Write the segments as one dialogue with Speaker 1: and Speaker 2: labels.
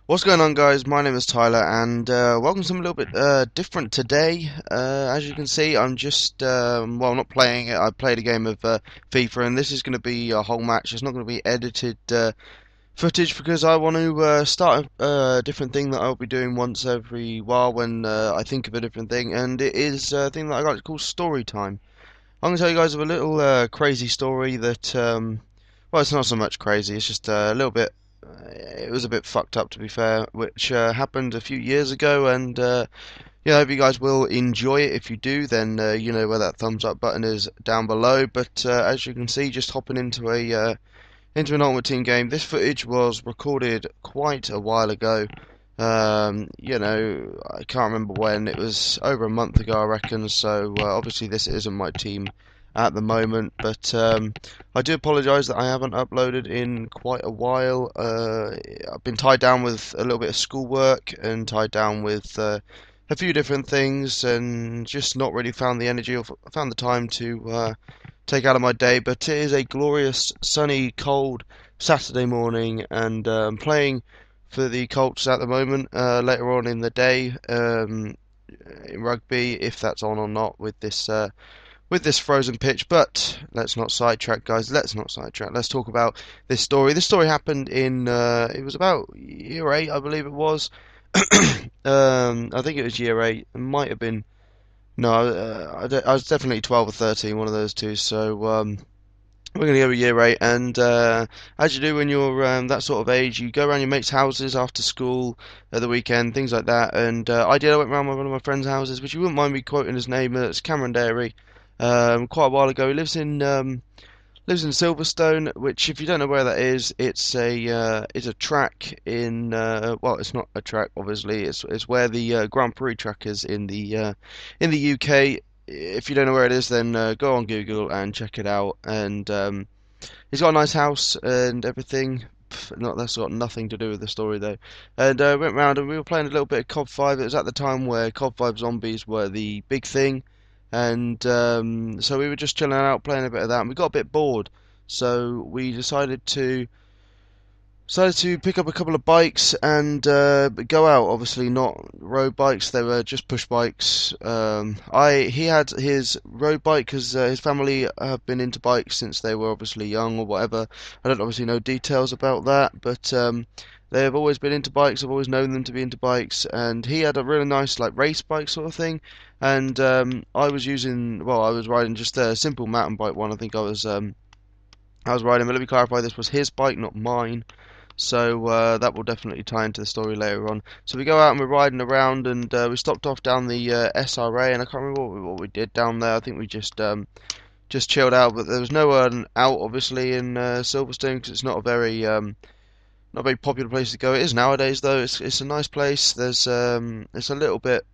Speaker 1: What's going on, guys? My name is Tyler, and welcome to something a little bit different today. As you can see, I'm just, well, not playing it. I played a game of FIFA, and this is going to be a whole match. It's not going to be edited footage because I want to start a different thing that I'll be doing once every while when I think of a different thing, and it is a thing that I like to call story time. I'm going to tell you guys of a little crazy story that, well, it's not so much crazy, it's just a little bit, it was a bit fucked up to be fair, which happened a few years ago, and yeah, I hope you guys will enjoy it. If you do, then you know where that thumbs up button is down below, but as you can see, just hopping into an Ultimate Team game, this footage was recorded quite a while ago. You know, I can't remember when. It was over a month ago, I reckon. So obviously, this isn't my team at the moment. But I do apologise that I haven't uploaded in quite a while. I've been tied down with a little bit of schoolwork and tied down with a few different things, and just not really found the energy or found the time to take out of my day. But it is a glorious, sunny, cold Saturday morning, and playing for the Colts at the moment. Later on in the day, in rugby, if that's on or not with this frozen pitch. But let's not sidetrack, guys. Let's not sidetrack. Let's talk about this story. This story happened in it was about year 8, I believe it was. I think it was year 8. It might have been. No, I was definitely 12 or 13, one of those two. So we're going to go with year 8, and as you do when you're that sort of age, you go around your mates' houses after school at the weekend, things like that. And I went around one of my friend's houses, which you wouldn't mind me quoting his name. It's Cameron Dairy. Quite a while ago, he lives in Silverstone, which, if you don't know where that is, it's a track in well, it's not a track, obviously. It's where the Grand Prix track is in the UK. If you don't know where it is, then go on Google and check it out. And he's got a nice house and everything. That's got nothing to do with the story though. And went round and we were playing a little bit of COD 5. It was at the time where COD 5 zombies were the big thing, and so we were just chilling out, playing a bit of that, and we got a bit bored. So we decided to pick up a couple of bikes and go out. Obviously, not road bikes; they were just push bikes. He had his road bike because his family have been into bikes since they were obviously young or whatever. I don't obviously know details about that, but they have always been into bikes. I've always known them to be into bikes, and he had a really nice like race bike sort of thing. And I was riding just a simple mountain bike one. I was riding. But let me clarify: this was his bike, not mine. So that will definitely tie into the story later on. So we go out and we're riding around, and we stopped off down the SRA, and I can't remember what we did down there. I think we just chilled out, but there was no one out obviously in Silverstone because it's not a very popular place to go. It is nowadays though. It's a nice place. It's a little bit.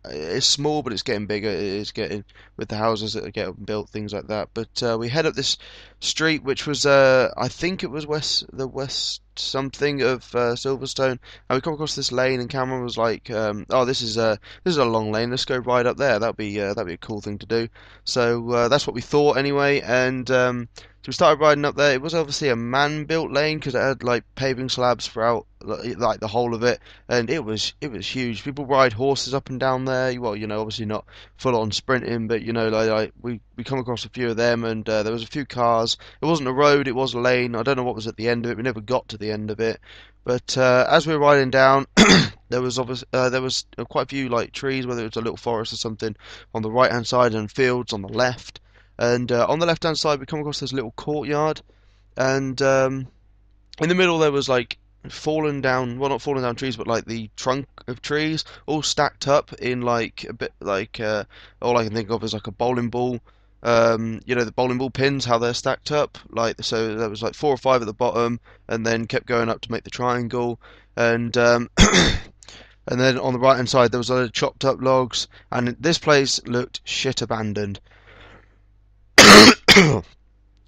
Speaker 1: It's small, but it's getting bigger. It is getting with the houses that are getting built, things like that. But we head up this street, which was I think it was west something of Silverstone, and we come across this lane, and Cameron was like, "Oh, this is a long lane. Let's go right up there. That'd be a cool thing to do." So that's what we thought anyway, and so we started riding up there. It was obviously a man-built lane because it had like paving slabs throughout like the whole of it, and it was huge. People ride horses up and down there. Well, you know, obviously not full on sprinting, but you know, like we come across a few of them, and there was a few cars. It wasn't a road; it was a lane. I don't know what was at the end of it. We never got to the end of it, but as we were riding down, there was quite a few like trees, whether it was a little forest or something, on the right hand side, and fields on the left. And on the left hand side, we come across this little courtyard, and in the middle there was like fallen down, well, not fallen down trees, but like the trunk of trees all stacked up in like a bit like all I can think of is like a bowling ball. You know, the bowling ball pins, how they're stacked up, like, so there was like 4 or 5 at the bottom, and then kept going up to make the triangle. And and then on the right hand side there was a load of chopped up logs, and this place looked shit abandoned.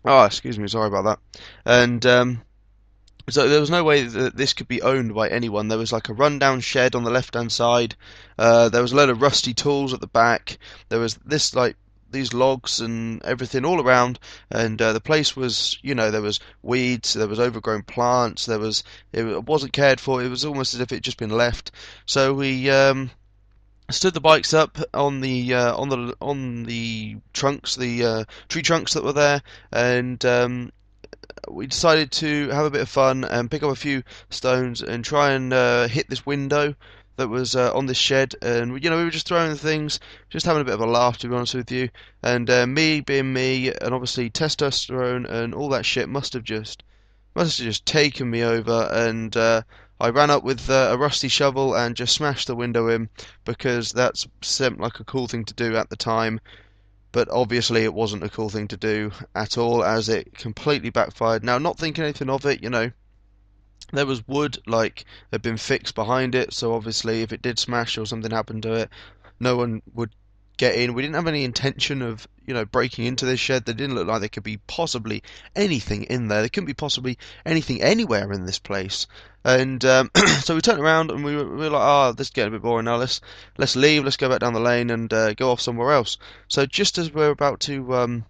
Speaker 1: Oh, excuse me, sorry about that. And so there was no way that this could be owned by anyone. There was like a rundown shed on the left-hand side. There was a load of rusty tools at the back. There was this like these logs and everything all around, and the place was, there was weeds, there was overgrown plants, it wasn't cared for. It was almost as if it had just been left. So we stood the bikes up on the trunks, the tree trunks that were there, and we decided to have a bit of fun and pick up a few stones and try and hit this window that was on this shed. And we were just throwing things, just having a bit of a laugh, to be honest with you. And me being me, and obviously testosterone and all that shit must have just taken me over. And I ran up with a rusty shovel and just smashed the window in, because that seemed like a cool thing to do at the time. But obviously it wasn't a cool thing to do at all, as it completely backfired. Now, not thinking anything of it, there was wood, like, had been fixed behind it, so obviously if it did smash or something happened to it, no one would get in. We didn't have any intention of, breaking into this shed. There didn't look like there could be possibly anything in there. There couldn't be possibly anything anywhere in this place. And so we turned around and we were like, oh, this is getting a bit boring now. Let's leave. Let's go back down the lane and go off somewhere else. So just as we're about to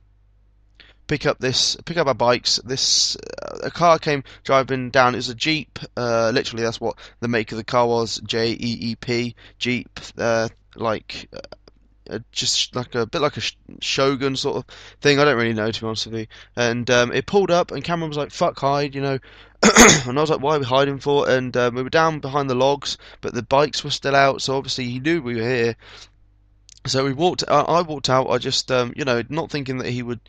Speaker 1: pick up our bikes, a car came driving down. It was a Jeep. Literally, that's what the make of the car was. Jeep Jeep. Just like a bit like a Shogun sort of thing. I don't really know, to be honest with you. And it pulled up, and Cameron was like, "Fuck, hide," and I was like, "Why are we hiding for?" And we were down behind the logs, but the bikes were still out, so obviously he knew we were here. So we walked. I walked out. I just, not thinking that he would,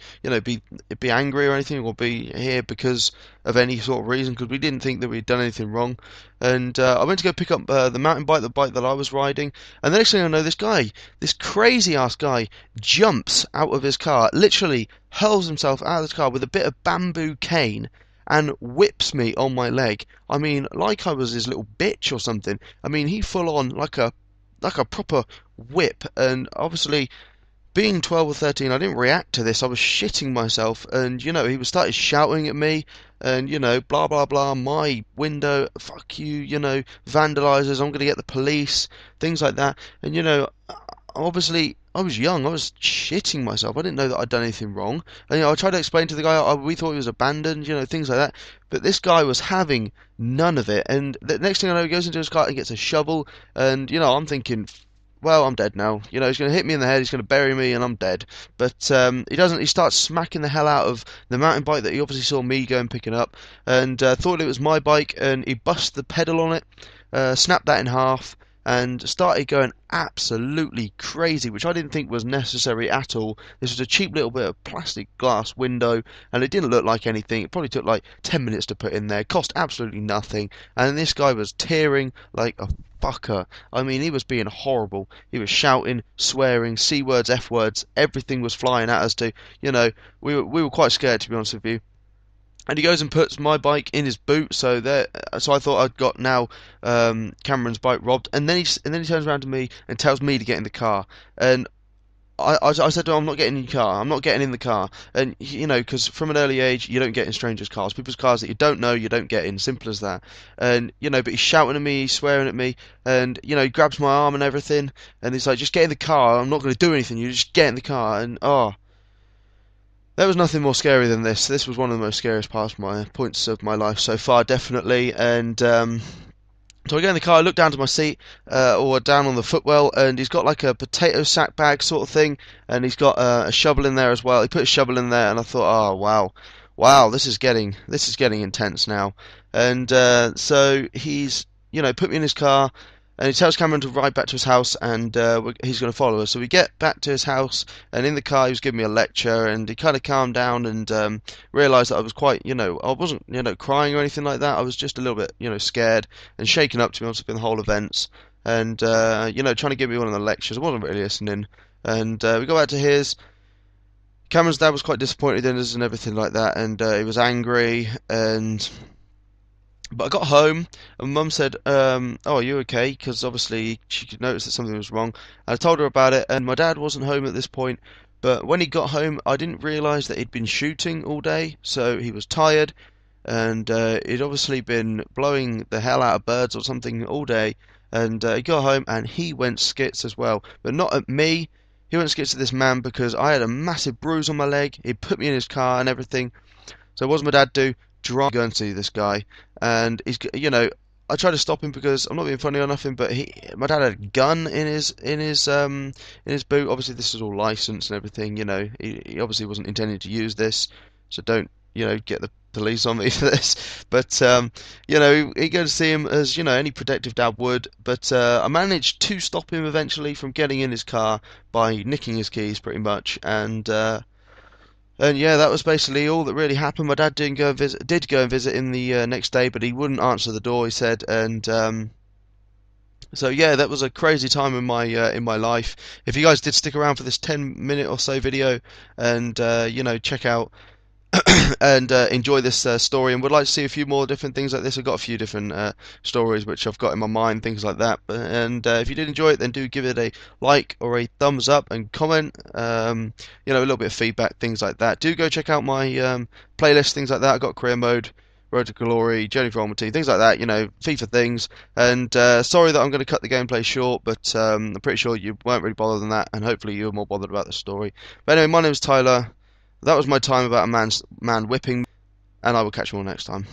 Speaker 1: be angry or anything, or be here because of any sort of reason, because we didn't think that we'd done anything wrong. And I went to go pick up the mountain bike, the bike that I was riding. And the next thing I know, this crazy ass guy, jumps out of his car, literally hurls himself out of the car with a bit of bamboo cane, and whips me on my leg. I mean, like I was his little bitch or something. I mean, he full on like a proper whip. And obviously, being 12 or 13, I didn't react to this. I was shitting myself, and he started shouting at me, and blah blah blah, my window, fuck you, vandalizers, I'm gonna get the police, things like that. And obviously I was young, I was shitting myself, I didn't know that I'd done anything wrong. And I tried to explain to the guy, we thought he was abandoned, things like that. But this guy was having none of it. And the next thing I know, he goes into his car and gets a shovel, and I'm thinking, well, I'm dead now. He's going to hit me in the head, he's going to bury me, and I'm dead. But he doesn't. He starts smacking the hell out of the mountain bike that he obviously saw me go and picking up, and thought it was my bike, and he bust the pedal on it, snapped that in half, and started going absolutely crazy, which I didn't think was necessary at all. This was a cheap little bit of plastic glass window, and it didn't look like anything. It probably took like 10 minutes to put in there, cost absolutely nothing, and this guy was tearing like a fucker. I mean, he was being horrible. He was shouting, swearing, C words, F words, everything was flying at us too. We were quite scared, to be honest with you. And he goes and puts my bike in his boot, so I thought I'd got now Cameron's bike robbed. And then he turns around to me and tells me to get in the car. And I said to him, I'm not getting in your car. I'm not getting in the car. And because from an early age, you don't get in strangers' cars. People's cars that you don't know, you don't get in. Simple as that. And but he's shouting at me, he's swearing at me, and he grabs my arm and everything. And he's like, just get in the car. I'm not going to do anything. You just get in the car. And there was nothing more scary than this. This was one of the most scariest points of my life so far, definitely. And so I get in the car, I look down to my seat, or down on the footwell, and he's got like a potato sack bag sort of thing, and he's got a shovel in there as well. He put a shovel in there, and I thought, oh wow, this is getting intense now. And so he's put me in his car, and he tells Cameron to ride back to his house, and he's going to follow us. So we get back to his house, and in the car he was giving me a lecture, and he kind of calmed down and realised that I was quite, I wasn't, crying or anything like that. I was just a little bit, scared and shaken up, to be honest, with the whole events, and trying to give me one of the lectures. I wasn't really listening, and we got back to his. Cameron's dad was quite disappointed in us and everything like that, and he was angry, But I got home, and Mum said, oh, are you okay? Because obviously she could notice that something was wrong. And I told her about it, and my dad wasn't home at this point. But when he got home, I didn't realise that he'd been shooting all day, so he was tired, and he'd obviously been blowing the hell out of birds or something all day. And he got home, and he went skits as well. But not at me, he went to skip to this man because I had a massive bruise on my leg. He put me in his car and everything. So what does my dad do? Drive going to this guy, and he's, I tried to stop him because I'm not being funny or nothing, but my dad had a gun in his boot. Obviously, this is all licensed and everything. He obviously wasn't intending to use this, so don't get the police on me for this. But he goes to see him as any protective dad would. But I managed to stop him eventually from getting in his car by nicking his keys, pretty much, and yeah, that was basically all that really happened. My dad did go and visit him the next day, but he wouldn't answer the door. He said, and so yeah, that was a crazy time in my life. If you guys did stick around for this 10-minute or so video, and check out and enjoy this story, and would like to see a few more different things like this. I've got a few different stories which I've got in my mind, things like that. And if you did enjoy it, then do give it a like or a thumbs up and comment. A little bit of feedback, things like that. Do go check out my playlist, things like that. I've got career mode, Road to Glory, Journey for Almaty, things like that. FIFA things. And sorry that I'm going to cut the gameplay short, but I'm pretty sure you weren't really bothered than that, and hopefully you were more bothered about the story. But anyway, my name's Tyler. That was my time about a man whipping, and I will catch you all next time.